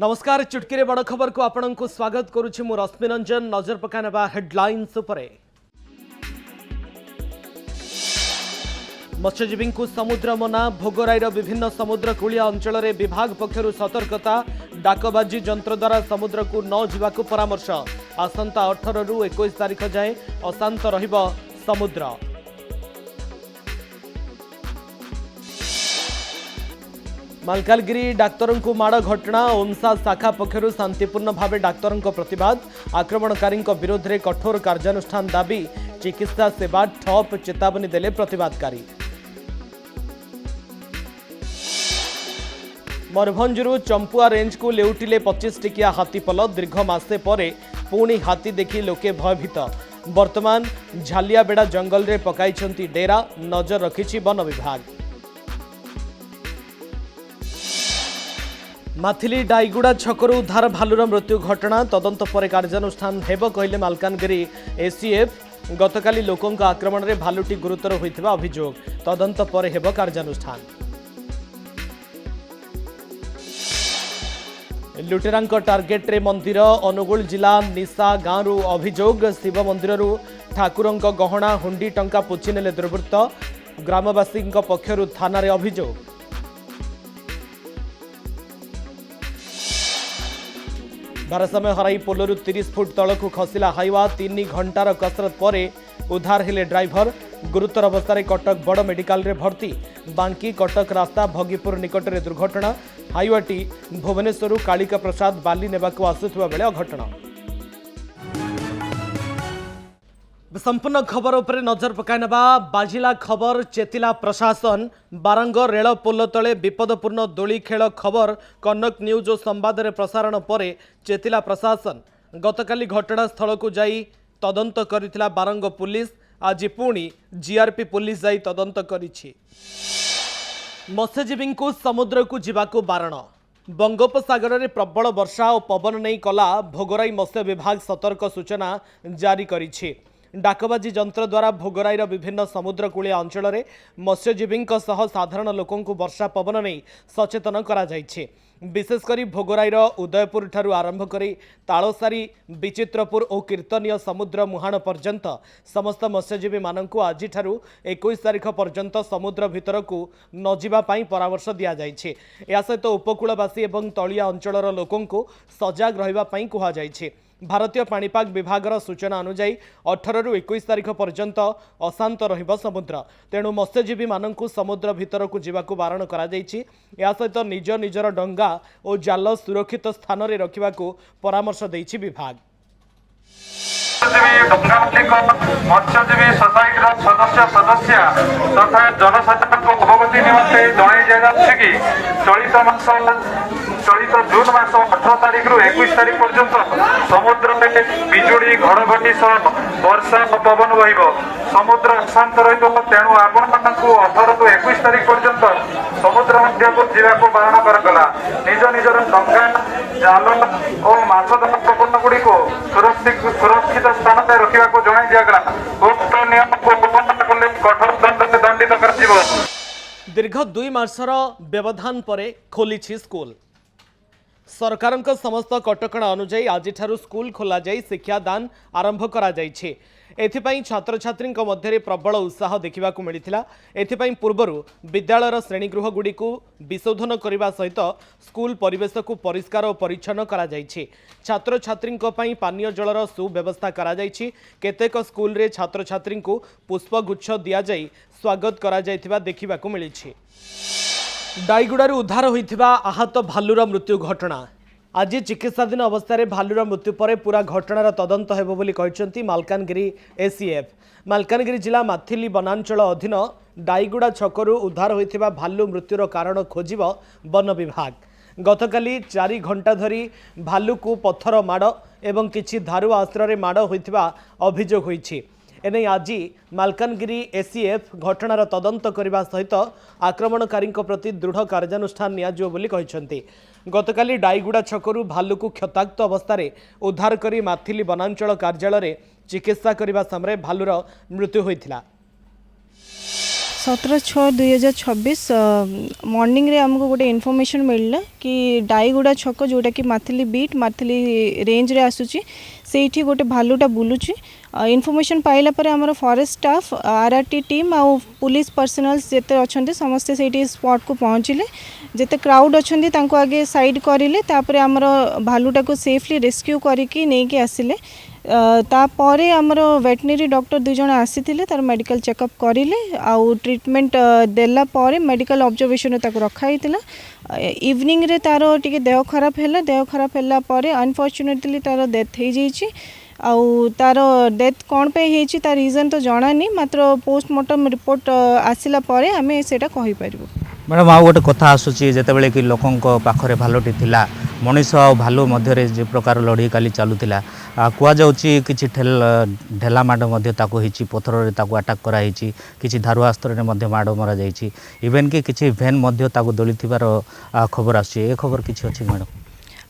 नमस्कार चुटकी बड़ खबर को आपण को स्वागत करुछि मु रश्मि रंजन। नजर पकानेबा हेडलाइंस उपरे। मत्स्यजीवी को समुद्र मना। भोगराईर विभिन्न समुद्रकूलीय अंचल में विभाग पक्षरु सतर्कता। डाकबाजी जंत्र द्वारा समुद्र को न जावाकू परामर्श। आसंता 18 रु 21 तारिख जाए अशांत रहिबो समुद्र। मालकानगिरी डाक्तरों को माड़ घटना। ओमसा शाखा पक्षरु शांतिपूर्ण भाव डाक्तरों प्रतिवाद। आक्रमणकारी विरोध में कठोर कार्यानुष्ठान दाबी। चिकित्सा सेवा ठप चेतावनी देले प्रतिवादकारी। मयूरभंजरू चंपुआ रेंज को लेउटिले 25 टिकिया हाथीपल। दीर्घ मासे परे पुणी हाथी देखि लोके भयभीत। वर्तमान झालियाबेड़ा जंगल रे पकाइछंती डेरा। नजर रखिछि वन विभाग। माथिली डाईगुड़ा छकरू उद्धार भालुर मृत्यु घटना। तदंत पर कार्यानुष्ठान हेब कहले मालकानगिरी एसीएफ। गतकाली लोकों आक्रमण में भालुटी गुरुतर होइथिबा अभियोग। तदंत पर हेब कार्यानुष्ठान। लुटेरांक टार्गेट रे मंदिर। अनुगुल जिला निशा गांव अभियोग। शिव मंदिर ठाकुरों गहना हुंडी टंका पोछि नेले दुर्वृत्त। ग्रामवासी पक्षरु थाना रे अभियोग। भारसाम्य हराई पोलरू 30 फुट तलकू खसिला हाइवा। 3 घंटार कसरत पर उद्धार हेले ड्राइवर। गुरुतर अवस्था कटक बड़ मेडिकल रे भर्ती। बांकी कटक रास्ता भगीपुर निकट में दुर्घटना। हाइवाटी भुवनेश्वर कालिका प्रसाद बाली नेबाकू आसुथिबा बेले अघटना। संपूर्ण खबर उपरे नजर पकाइनबा। बाजिला खबर चेतिला प्रशासन। बारंग रेल पोल तले विपदपूर्ण दोली खेल खबर कनक न्यूज और संवाद रे प्रसारण पर चेतिला प्रशासन। गतकाली घटनास्थल को जाई तदंत करिथिला बारंग पुलिस। आज पुणी जीआरपी पुलिस जाई तदंत करिछि। मत्स्यजीवी को समुद्र को जीवाकू बारण। बंगोपसागर में प्रबल वर्षा और पवन नहीं कला भोगराई मत्स्य विभाग सतर्क सूचना जारी करिछि। डाकबाजी जंत्र द्वारा भोगराईर विभिन्न समुद्रकूलीय अंचल में मत्स्यजीवी साधारण लोकों को वर्षा पवन नहीं सचेतन करा जाइछे। विशेषकर भोगराईर उदयपुर ठारू आरंभ करी तालसारी विचित्रपुर और कीर्तनीय समुद्र मुहाण पर्यंत समस्त मत्स्यजीवी मानक आज 21 तारिख पर्यंत समुद्र भितर को न जावा पाई परामर्श दिया जाइछे। या सहित उपकूलवासी और तलिया अंचलर लोकों को सजग रहिबा पाई कहा जाइछे। भारतीय पाणीपाग विभाग सूचना अनुसार 18 रु 21 तारिख पर्यंत अशांत रहिबो समुद्र। तेणु मत्स्यजीवी मानक समुद्र भितर को जीवाकू बारण करा जाइछि। या सहित निज निजर डंगा और जाल सुरक्षित स्थान में रखिबाकू परामर्श दैछि विभाग। मत्स्यजीवी सोसाइटी सदस्य सदस्य तथा जनसाधारण को अवगति निमंते जणाई दिया कि चलित जून मास 18 तारिख रु 21 तारिख पर्यंत समुद्र में बिजुड़ी घड़घटी सह वर्षा और पवन बहिब। समुद्र अशांत रहिब। तेणु आपण मानकू 18 रु 21 तारिख पर्यंत समुद्र मध्य को जीवाकू बारण करागला। निज निजर डंगा जाल और माछ धरा उपकरण गुड़ी को सुरक्षित स्थान में रखा जणाई दिगला। उक्त नियम को उल्लंघन कले कठोर दंड से दंडित कर। दीर्घ 2 मासर व्यवधान पर खोली स्कूल। सरकार समस्त कटकणा अनुजाई आज स्कूल खोल जाई शिक्षादान आरंभ करा जाइछे। एथिपाई छात्र छात्री मध्य प्रबल उत्साह देखा मिलता। एथिपाई पूर्वर विद्यालयर श्रेणीगृह गुड़ी को विशोधन करने सहित स्कूल परिवेश को परिष्कार और परिच्छन्न करा जाइछे। छात्र छात्री पानीय जलर सुव्यवस्था करा जाइछी। केतेक स्कूल रे छात्र छात्री को पुष्पगुच्छ दिया जाई स्वागत करा जाइथिबा देखिबाकू मिलिछि। डाईगुड़ारू उद्धार होइथिबा आहत भालुर मृत्यु घटना। आज चिकित्साधीन अवस्था भालुर मृत्यु पर पूरा घटनार तदंत हेबो बोली कहिसेंती मालकानगिरी एसीएफ। मालकानगिरी जिला माथिली वनांचल अधीन डाईगुड़ा छकरू उद्धार होइथिबा भालु मृत्युर कारण खोजिब वन विभाग। गतकाली 4 घंटा धरी भालु को पत्थर माड़ एवं किछि धारु अस्त्र माड़ होइथिबा अभियोग होइछि। एने आज मालकानगिरी एसीएफ घटनार तदंत करने सहित आक्रमणकारी प्रति दृढ़ कार्यानुष्ठान नियाजिबो बोली कहिसेंती। गतकाली डाईगुड़ा छकरू भालू को क्षताक्त अवस्था उद्धार करी माथिली वनांचल कार्यालय चिकित्सा करने समय भालूर मृत्यु होइथिला। 17/6/2026 मॉर्निंग रे हमको गोटे इनफॉरमेशन मिलला कि डाईगुड़ा छक जोटा कि माथिली बीट माथिली रेंज रे आसुची सेठी गोटे भालुटा बुलुची इनफॉरमेशन पाइला पर हमर फॉरेस्ट स्टाफ आरआरटी टीम आ पुलिस पर्सनल्स जेते अछंती समस्त सेठी स्पॉट को पहुँचिले जेते क्राउड अछंती तांको आगे साइड करिले तापरे हमर भालुटा को सेफली रेस्क्यू करिकी नेकी आसिले तापरे आमर वेटनरी डॉक्टर दुई जन आसीथिले तार मेडिकल चेकअप करिले आउ ट्रीटमेंट देला परे मेडिकल ऑब्जर्वेशन ताको रखा हितला इवनिंग रे तार टिके देह खराब हैला परे अनफॉर्चुनेटली तार डेथ हो जाइछि आउ तार डेथ कौन पे हेछि तार रीजन तो जाना नहीं मात्र पोस्टमार्टम रिपोर्ट आसिला परे हमें सेटा कहि परिबो। मैडम आउ गोटे कथा आसूची जितेबाला कि लोकों पाखरे भालुटी थिला मनीष आ भालू मध्य जे प्रकार लड़ाई काली चलुला कहुच्छी कि ढेला माड़ पथर आटाक कराई कि धारुआस्त्र माड़ मरा जाइए इवेन कि किसी भैन दली खबर आसुची खबर किसी अच्छी मैडम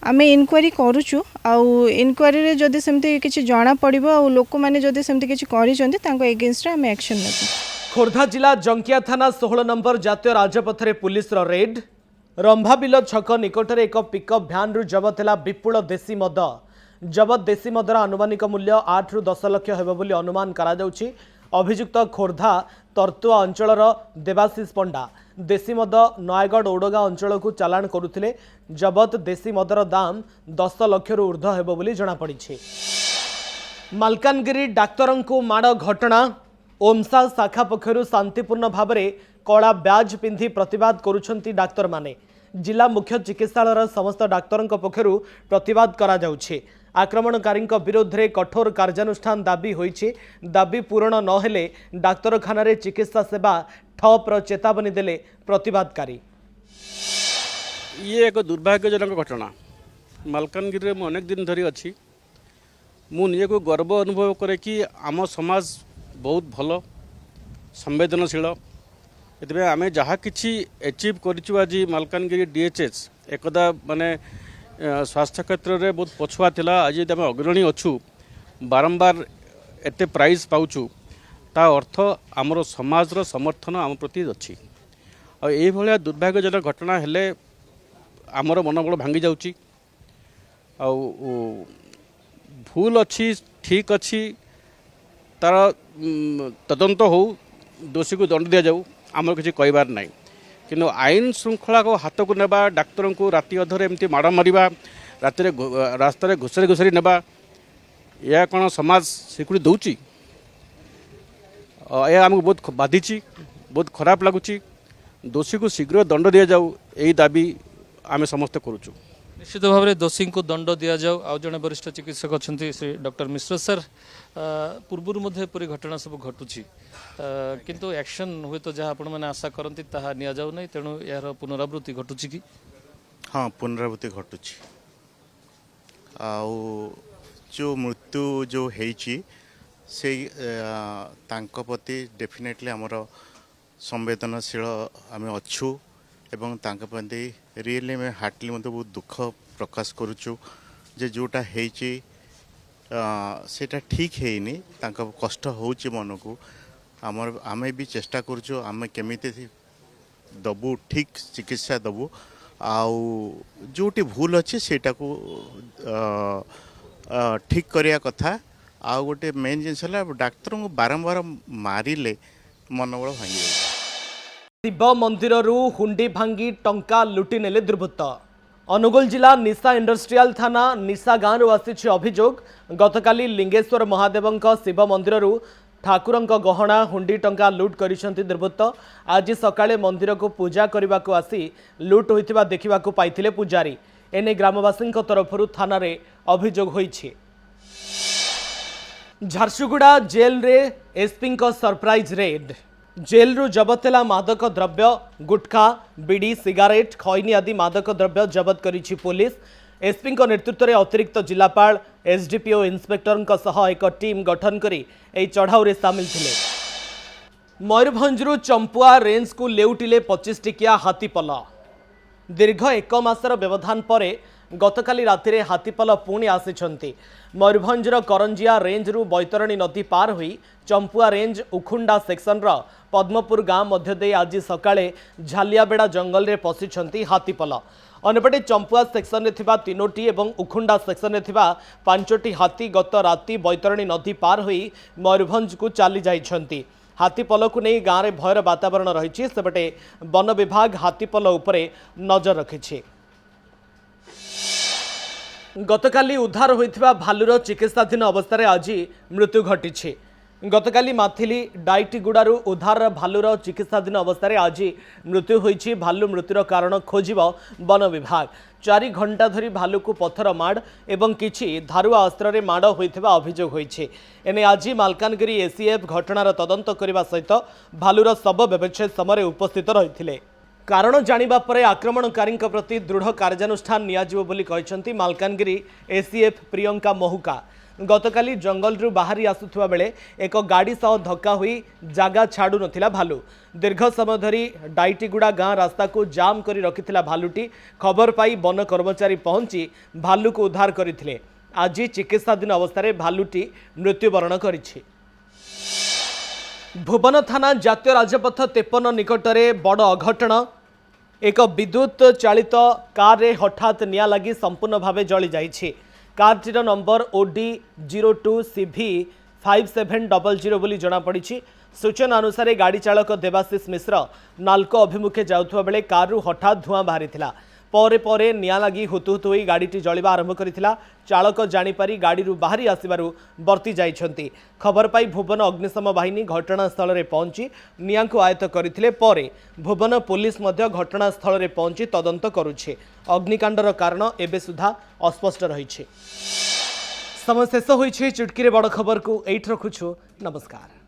आमे इनक्वारी करूचु आउ इनक्वारी रे जदि सेमती किछि जाना पड़िबो आ लोक माने जदि सेमती किछि करिसंती तांको एगेंस्ट रे आमे एक्शन नेबो। खोर्धा जिला जंकिया थाना 16 नंबर जातीय राजपथरे पुलिस रेड रंभाबिल छक निकटर एक पिकअप भ्यान रु जबत है विपुल देशी मद जबत देशी मदर आनुमानिक मूल्य 8 ରୁ 10 लक्ष हेबो बोली अनुमान करा जाउछि। अभियुक्त खोर्धा तर्तुआ अंचलर देवाशीष पंडा देशी मद नयगढ़ ओडगा अंचल को चालाण करुथिले जबत देशी मदर दाम 10 लक्ष रु ऊर्ध्व हेबो बोली जणा पड़िछि। मालकानगिरी डाक्तरंकु माड़ घटना ओमसा शाखा पक्षरु शांतिपूर्ण भाव में कला ब्याज पिंधि प्रतिवाद करुछंती डाक्तर माने जिला मुख्य चिकित्सालय समस्त डाक्तरों पक्षरु प्रतिवाद करा जाउछि। आक्रमणकारी विरोध में कठोर कार्यानुष्ठान दाबी होइछि। दाबी पूरण न हेले डाक्तरखाना रे चिकित्सा सेवा ठप्र चेतावनी देले प्रतिवादकारी। ये एक दुर्भाग्यजनक घटना मालकानगिरी में अनेक दिन धरी अच्छी मु निजे को गर्व अनुभव करे कि आम समाज बहुत भल संवेदनशील एथि आम जहाँ कि एचिव करूँ आज मालकानगिरी डीएचएस एकदा माने स्वास्थ्य क्षेत्र में बहुत पछुआ थिला आज आम अग्रणी अच्छू बारंबार एते प्राइज पाउछु ता अर्थ आमर समाजर समर्थन आम प्रति अच्छी और ये भाया दुर्भाग्यजनक घटना हेले आमर मनोबल भांगी जाउची आ भूल अच्छी ठीक अच्छी तार तदंत हो दोषी को दंड दि जाऊ आम किसी कहबार ना कि आईन श्रृंखला को हाथ को नेबा डाक्तर को राति अधरे एमती माड़ मारिबा राति रास्तार घुसरी घुसरी नेबा यह कौन समाज स्वीकृति दौची यह आमको बहुत बाधिची बहुत खराब लगुच दोषी को शीघ्र दंड दि जाऊ यही दाबी आम समस्ते करुचु। निश्चित भाव में दोषी को दंड दि जाऊ। आउ जड़े वरिष्ठ चिकित्सक अच्छा श्री डॉक्टर मिश्र सर पूर्व एपरी घटना सब घटुची किंतु एक्शन हुए तो जहाँ आपण मैंने आशा करती ताहा निया जाऊ नहीं तेणु यार पुनरावृत्ति घटुची कि हाँ पुनरावृत्ति घटुची आउ जो मृत्यु जो हेची से तांको प्रति डेफिनेटली आमर संवेदनशील आम अच्छू एवं तांको प्रति रियली में हार्टली मत बहुत दुख प्रकाश करुचु जे जोटा हेची सेटा ठीक हैनी तांको कष्ट होची मन को आमर आमे भी चेष्टा करुचु आमे केमिति दबु ठीक चिकित्सा दबु आउ जोटी भूल अच्छे सेटा को ठीक करिया कथा आउ गोटे मेन जिनस डाक्तर को बारंबार मारिले मनोबल भांगी शिव मंदिर हुंडी भांगी टंका लुटि नेले दुर्बृत्त। अनुगुल जिला निशा इंडस्ट्रियल थाना निशा गाँव आसी अभियोग गतकाली लिंगेश्वर महादेव शिव मंदिर ठाकुरंक गहना हुंडी टंका लुट करिसेंती दुर्बृत्त। आज सकाळे मंदिर को पूजा करने को आसी लुट होइतिबा देखिबाकू पाइथिले पुजारी एने ग्रामवासी तरफरु थाना रे अभियोग होइछि। झारसुगुड़ा जेल रे एसपी सरप्राइज रेड जेल रु जबत है मादक द्रव्य गुटखा बीड़ी सिगारेट खैनी आदि मादक द्रव्य जबत करिछि पुलिस। एसपी नेतृत्व में अतिरिक्त जिलापाल एसडीपीओ इन्स्पेक्टर सह एक टीम गठन करी ए चढ़ाऊ रे सामिल थिले। मयूरभंजरु चंपुआ रेंज को लेउटिले 25 टिकिया हाथीपल। दीर्घ 1 मासर व्यवधान पर गतकाली राति हाथीपल पुणी आसिछंती। मयूरभंजर करंजिया रेंज रु बैतरणी नदी पार हुई चंपुआ रेंज उखुंडा सेक्शन र पद्मपुर गाँ मध्य दे आज सकाळे झालियाबेड़ा जंगल रे पशिछंती हाथीपल। अन्यपटे चंपुआ सेक्शन रे थिबा 3टी एवं उखुंडा सेक्शन रे थिबा 5टी हाथी गत राति बैतरणी नदी पार हुई मयूरभंज को चली जाइछंती। हाथीपल को नहीं गाँव में भयर वातावरण रही सेपटे वन विभाग हाथीपल उपरे नजर रखिछि। गतकाली उद्धार होइथिबा भालुर चिकित्साधीन अवस्था आज मृत्यु घटी। गतकाली माथिली डाइटीगुड़ारू उद्धार भालुर चिकित्साधीन अवस्था आज मृत्यु होइछि। भालू मृत्युर कारण खोजिब वन विभाग। 4 घंटा धरी भालू को पत्थर माड़ एवं किछि धारुआ अस्त्र रे माड़ होइथिबा अभियोग होइछि। एने आज मालकानगिरी एसीएफ घटनार तदंत करने सहित भालुर शव व्यवच्छेद समय उपस्थित रहिथिले। कारण जानिबा परे आक्रमणकारी प्रति दृढ़ कार्यानुष्ठान नियाजिबो बोली कहिसंती मालकानगिरी एसीएफ प्रियंका महुका। गतकाली जंगल रु बाहरी आसुथुवा बेले एक गाड़ी सह धक्का हुई जागा छाड़ू नथिला भालू। दीर्घ समय धरी डाइटीगुड़ा गाँ रास्ता को जाम करी रखिथिला भालूटी। खबर पाई वन कर्मचारी पहुंची भालू को उद्धार करथिले। आज चिकित्साधीन अवस्था भालूटी मृत्युवरण करिछि। भुवन थाना जातीय राजपथ 53 निकटरे बड़ अघटन। एक विद्युत चालित कार रे हठात निया लगी संपूर्ण भावे जली जाइछि। कारटीर नंबर OD 02 CV 5700 बोली जनापड़ी। सूचना अनुसार गाड़ी चालक देवाशीष मिश्र नाल्को अभिमुखे जाउथुवा बेले कारु हठात धुआं बाहरिथिला। परे परे निया लगी हुतुहुतु होई गाड़ीटी जलिबा आरंभ करिथिला। चालक जानिपारी गाड़ीरू बाहरी आसिबारु बर्ती जाइछंती। खबर पाई भुवन अग्निशम बाहिनी घटनास्थल रे पहुंची निया को आयत्त करथिले। परे भुवन पुलिस मध्य घटनास्थल रे पहुंची तदंत करुछि। अग्निकांडर कारण एबे सुधा अस्पष्ट रहिछि। समय शेष होइछि। चुटकी रे बड़ खबर को एठ रखुछु। नमस्कार।